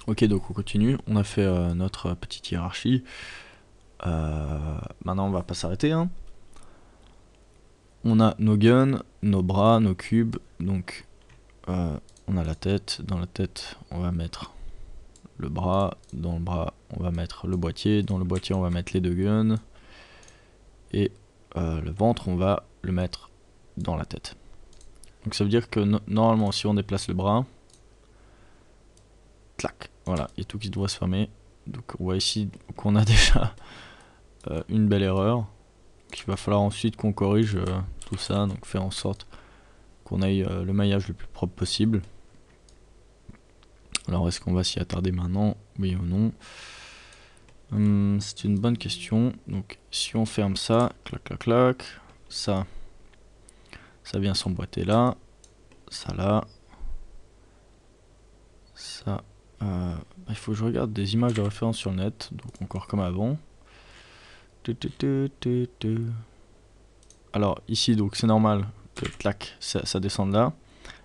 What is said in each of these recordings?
Ok, donc on continue. On a fait notre petite hiérarchie. Maintenant, on va pas s'arrêter. Hein. On a nos guns, nos bras, nos cubes. Donc, on a la tête. Dans la tête, on va mettre le bras. Dans le bras, on va mettre le boîtier. Dans le boîtier, on va mettre les deux guns. Et le ventre, on va le mettre dans la tête. Donc ça veut dire que normalement, si on déplace le bras, clac, voilà, il y a tout qui doit se fermer. Donc on voit ici qu'on a déjà une belle erreur. Il va falloir ensuite qu'on corrige tout ça, donc faire en sorte qu'on ait le maillage le plus propre possible. Alors est-ce qu'on va s'y attarder maintenant, oui ou non? C'est une bonne question. Donc si on ferme ça, clac clac clac, ça vient s'emboîter là, ça là, ça. Il faut que je regarde des images de référence sur le net, donc encore comme avant. Alors ici donc c'est normal que clac ça descende là.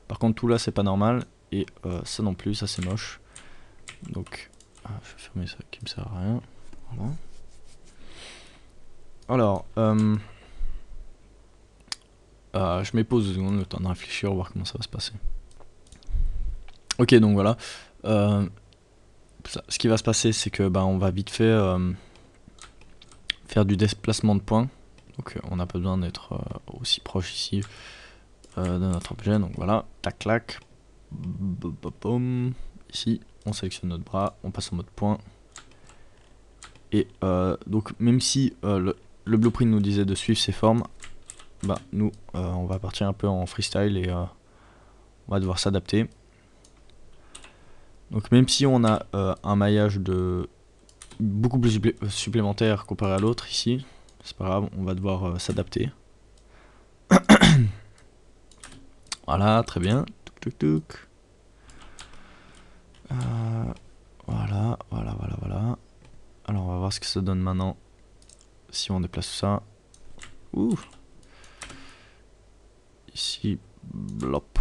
Par contre tout là c'est pas normal et ça non plus, ça c'est moche. Donc je vais fermer ça qui me sert à rien. Voilà. Alors je mets pause 2 secondes, le temps de réfléchir, voir comment ça va se passer. Ok donc voilà. Ce qui va se passer c'est que on va vite fait faire du déplacement de points. Donc on n'a pas besoin d'être aussi proche ici de notre objet. Donc voilà, tac clac, boum. Ici on sélectionne notre bras, on passe en mode point. Et donc même si le blueprint nous disait de suivre ces formes, nous on va partir un peu en freestyle et on va devoir s'adapter. Donc même si on a un maillage de beaucoup plus supplémentaire comparé à l'autre ici, c'est pas grave, on va devoir s'adapter. Voilà, très bien. Tuk tuk tuk. Voilà. Alors on va voir ce que ça donne maintenant si on déplace ça. Ouh. Ici, blop.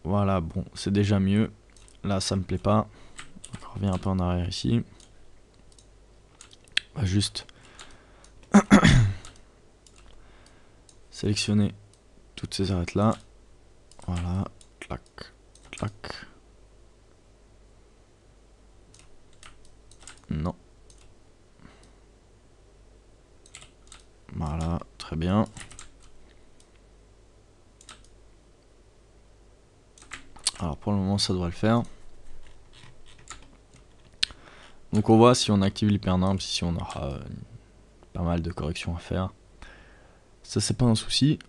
Voilà, bon, c'est déjà mieux. Là, ça me plaît pas. Donc, on revient un peu en arrière ici. On va juste sélectionner toutes ces arêtes là. Voilà, clac, clac. Non. Voilà, très bien. Alors pour le moment, ça devrait le faire. Donc on voit si on active l'hypernorme, si on aura pas mal de corrections à faire. Ça c'est pas un souci.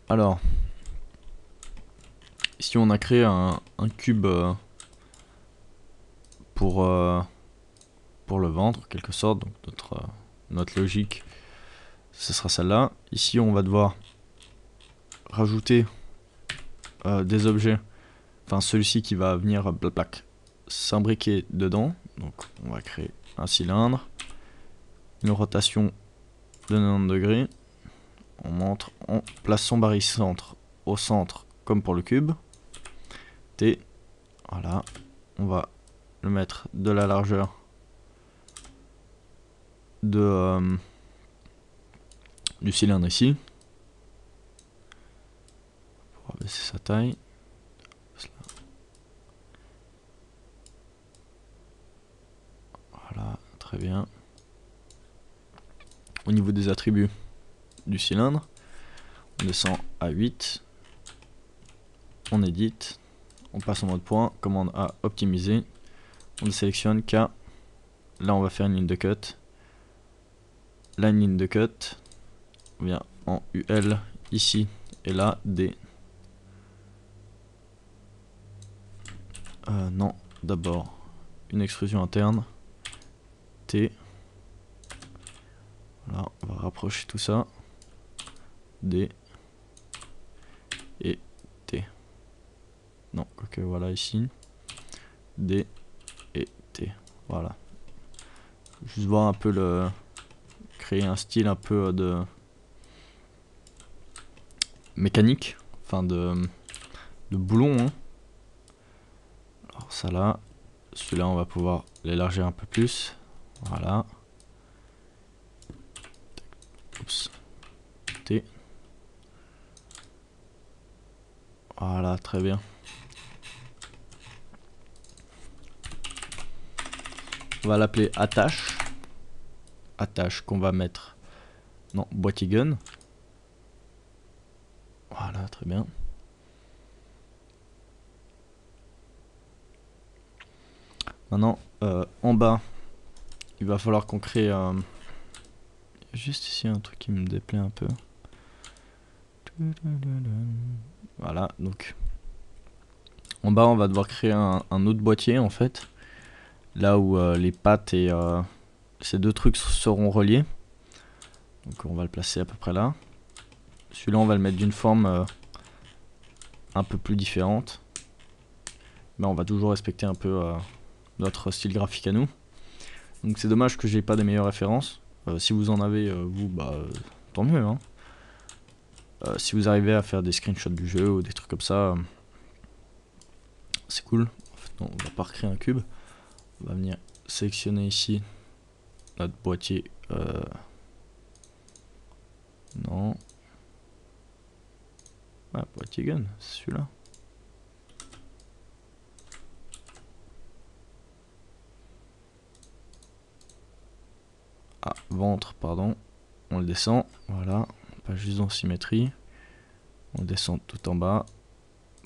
Alors, si on a créé un cube pour le ventre, en quelque sorte, donc notre logique, ce sera celle-là. Ici, on va devoir rajouter des objets, enfin celui-ci qui va venir s'imbriquer dedans. Donc, on va créer un cylindre, une rotation de 90 degrés. On place son barycentre au centre, comme pour le cube. T, voilà. On va le mettre de la largeur de du cylindre ici. On va baisser sa taille. Voilà, très bien. Au niveau des attributs du cylindre, on descend à 8. On édite. On passe en mode point. Commande A, optimiser. On sélectionne K. Là, on va faire une ligne de cut. La ligne de cut vient en UL ici et là D. Non, d'abord une extrusion interne T. Voilà, on va rapprocher tout ça. D et T. Non, ok, voilà ici. D et T. Voilà. Juste voir un peu créer un style un peu de mécanique, enfin de boulon. Hein. Alors ça là, Celui-là, on va pouvoir l'élargir un peu plus. Voilà. Oups. T. Voilà, très bien. On va l'appeler attache. Attache qu'on va mettre... Non, boîtier gun. Voilà, très bien. Maintenant, en bas, il va falloir qu'on crée... juste ici, un truc qui me déplaît un peu. Voilà, donc... En bas, on va devoir créer un autre boîtier, en fait. Là où les pattes et ces deux trucs seront reliés. Donc on va le placer à peu près là. Celui-là, on va le mettre d'une forme un peu plus différente. Mais on va toujours respecter un peu notre style graphique à nous. Donc c'est dommage que j'ai pas des meilleures références. Si vous en avez, vous, bah tant mieux. Hein. Si vous arrivez à faire des screenshots du jeu ou des trucs comme ça, c'est cool. En fait, non, on va pas recréer un cube. On va venir sélectionner ici notre boîtier. Non. Ah, boîtier gun, c'est celui-là. Ah, ventre, pardon. On le descend, voilà. Pas juste en symétrie. On le descend tout en bas.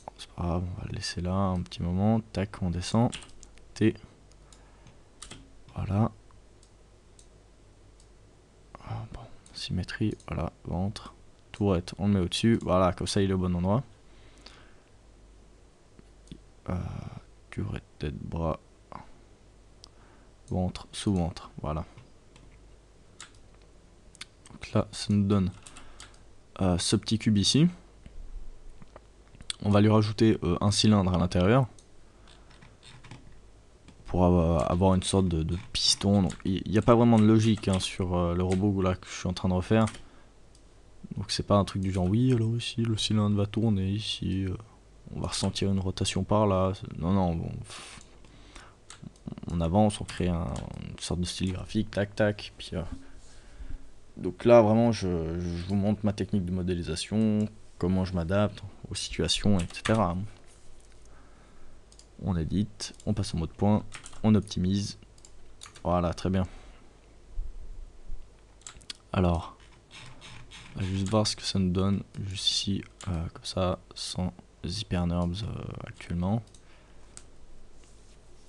Bon, c'est pas grave, on va le laisser là un petit moment. Tac, on descend. T. Voilà. Ah, bon, symétrie, voilà, ventre. Tourette, on le met au-dessus. Voilà, comme ça il est au bon endroit. Durée, tête, bras. Ventre, sous-ventre, voilà. Donc là, ça nous donne ce petit cube ici. On va lui rajouter un cylindre à l'intérieur pour avoir une sorte de piston. Il n'y a pas vraiment de logique hein, sur le robot là, que je suis en train de refaire. Donc c'est pas un truc du genre oui alors ici le cylindre va tourner, ici on va ressentir une rotation par là. Non non, bon, on avance, on crée une sorte de style graphique, tac tac. Puis, donc là vraiment je vous montre ma technique de modélisation, comment je m'adapte aux situations, etc. On édite, on passe en mode point, on optimise. Voilà, très bien. Alors, on va juste voir ce que ça nous donne, juste ici, comme ça, sans hypernerbs actuellement.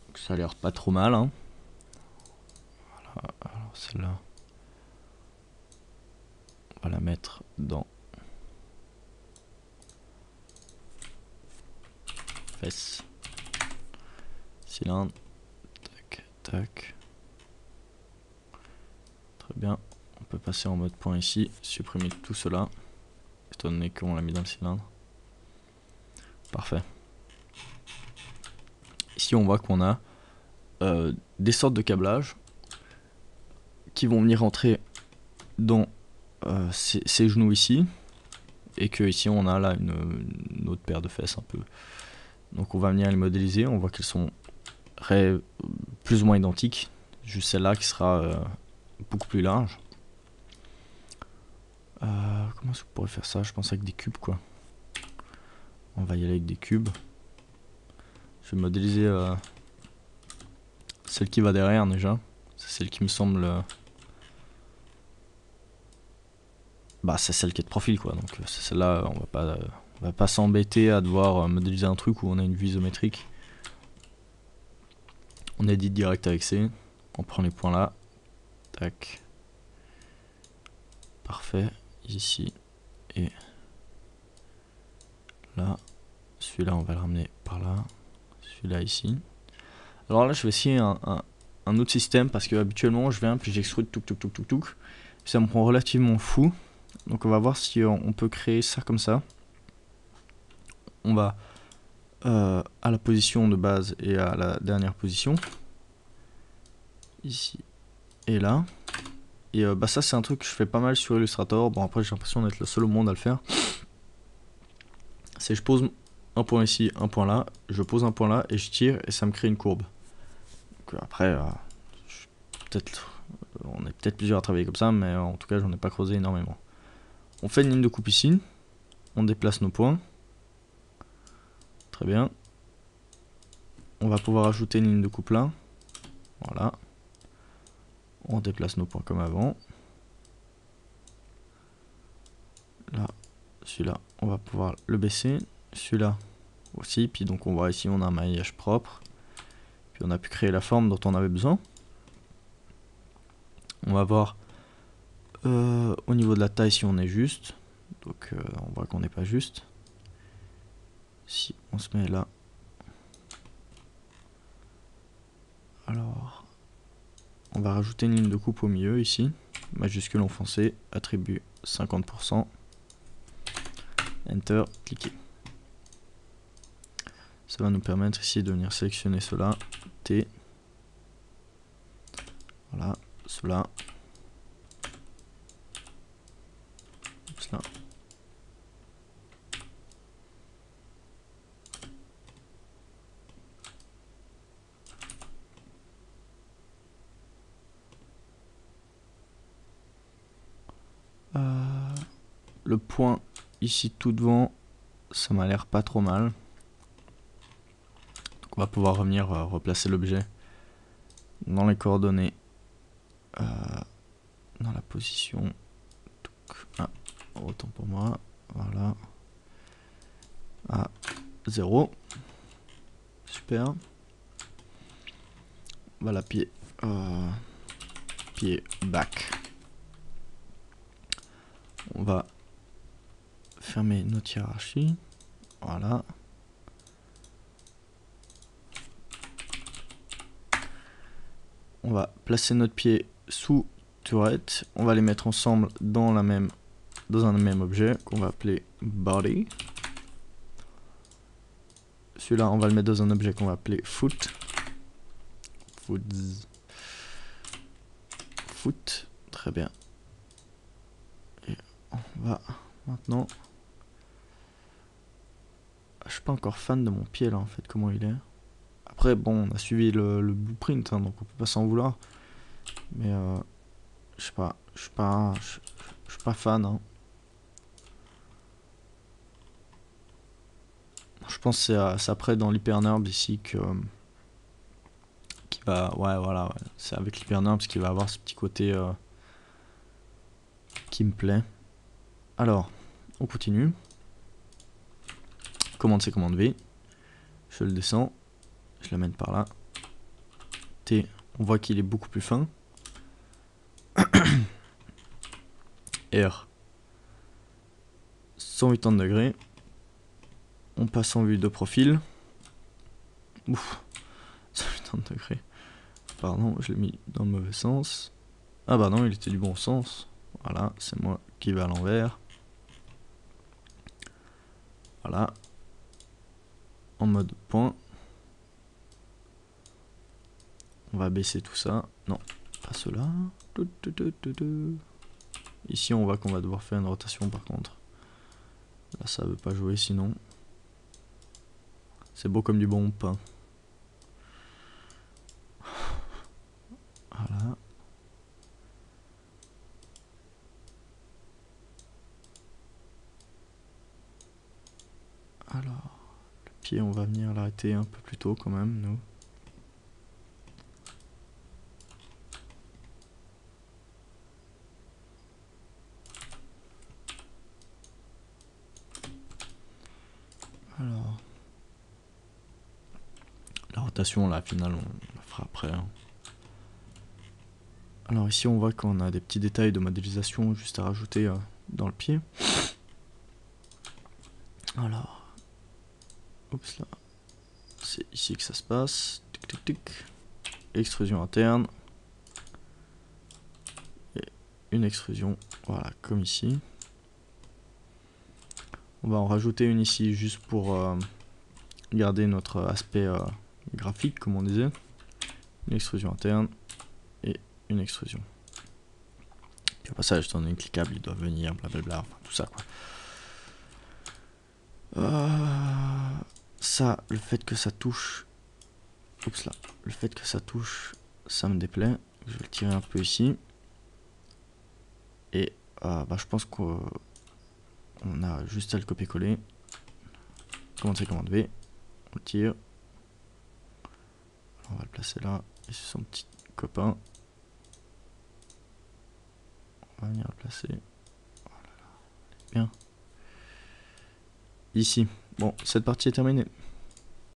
Donc, ça a l'air pas trop mal. Hein. Voilà, alors celle-là, on va la mettre dans fesse. Cylindre, tac, tac. Très bien, on peut passer en mode point ici, supprimer tout cela, étant donné qu'on l'a mis dans le cylindre. Parfait. Ici on voit qu'on a des sortes de câblages qui vont venir rentrer dans ces genoux ici, et que ici on a là une autre paire de fesses un peu. Donc on va venir les modéliser, on voit qu'elles sont plus ou moins identiques, juste celle-là qui sera beaucoup plus large. Comment est-ce qu'on pourrait faire ça? Je pense avec des cubes quoi. On va y aller avec des cubes. Je vais modéliser celle qui va derrière déjà. C'est celle qui me semble... bah c'est celle qui est de profil quoi. Donc c'est celle-là, on va pas s'embêter à devoir modéliser un truc où on a une vue isométrique. On édite direct avec C. On prend les points là. Tac. Parfait. Ici. Et là. Celui-là on va le ramener par là. Celui-là ici. Alors là je vais essayer un autre système parce que habituellement je viens puis j'extrude tout. Ça me prend relativement fou. Donc on va voir si on peut créer ça comme ça. On va à la position de base et à la dernière position. Ici et là. Et bah ça c'est un truc que je fais pas mal sur Illustrator. Bon après j'ai l'impression d'être le seul au monde à le faire. C'est je pose un point ici, un point là. Je pose un point là et je tire et ça me crée une courbe. Donc après, on est peut-être plusieurs à travailler comme ça, mais en tout cas j'en ai pas creusé énormément. On fait une ligne de coupe ici, on déplace nos points. Très bien. On va pouvoir ajouter une ligne de coupe là. Voilà. On déplace nos points comme avant. Là, celui-là, on va pouvoir le baisser. Celui-là aussi. Puis donc on voit ici, on a un maillage propre. Puis on a pu créer la forme dont on avait besoin. On va voir au niveau de la taille si on est juste. Donc on voit qu'on n'est pas juste. Si on se met là. Alors, on va rajouter une ligne de coupe au milieu ici. Majuscule enfoncé, attribut 50%. Enter, cliquez. Ça va nous permettre ici de venir sélectionner cela. T. Voilà, cela. Cela. Le point ici tout devant, ça m'a l'air pas trop mal. Donc on va pouvoir revenir replacer l'objet dans les coordonnées, dans la position. Donc, autant pour moi, voilà, à 0. Super. Voilà, pied back. On va fermer notre hiérarchie. Voilà. On va placer notre pied sous tourette. On va les mettre ensemble dans un même objet qu'on va appeler body. Celui-là, on va le mettre dans un objet qu'on va appeler foot. Foot. Très bien. Et on va maintenant... Je suis pas encore fan de mon pied là en fait, comment il est. Après bon, on a suivi le blueprint, hein, donc on peut pas s'en vouloir. Mais je sais pas, je suis pas fan. Hein. Je pense que c'est après dans l'hypernerve ici qui va, ouais voilà, ouais. C'est avec l'hypernerve qui va avoir ce petit côté qui me plaît. Alors, on continue. Commande C, commande V. Je le descends. Je l'amène par là. T, on voit qu'il est beaucoup plus fin. R, 180 degrés. On passe en vue de profil. Ouf, 180 degrés. Pardon, je l'ai mis dans le mauvais sens. Ah bah non, il était du bon sens. Voilà, c'est moi qui vais à l'envers. Voilà. En mode point. On va baisser tout ça. Non, pas cela. Ici, on voit qu'on va devoir faire une rotation par contre. Là, ça veut pas jouer sinon. C'est beau comme du bon pain. Voilà. Alors, le pied, on va venir l'arrêter un peu plus tôt quand même, nous. Alors, la rotation, là, finale, on la fera après. Hein. Alors ici, on voit qu'on a des petits détails de modélisation juste à rajouter dans le pied. Alors, oups là, c'est ici que ça se passe. Tic tic tic. Extrusion interne. Et une extrusion, voilà, comme ici. On va en rajouter une ici juste pour garder notre aspect graphique, comme on disait. Une extrusion interne et une extrusion. Puis au passage, étant donné cliquable, il doit venir, blablabla, enfin tout ça quoi. Ça, le fait que ça touche Oups là, le fait que ça touche, ça me déplaît. Je vais le tirer un peu ici. Et je pense qu'on a juste à le copier-coller. Commande-C, commande V. On le tire. On va le placer là. Et c'est son petit copain. On va venir le placer. Oh là là, bien. Ici. Bon, cette partie est terminée.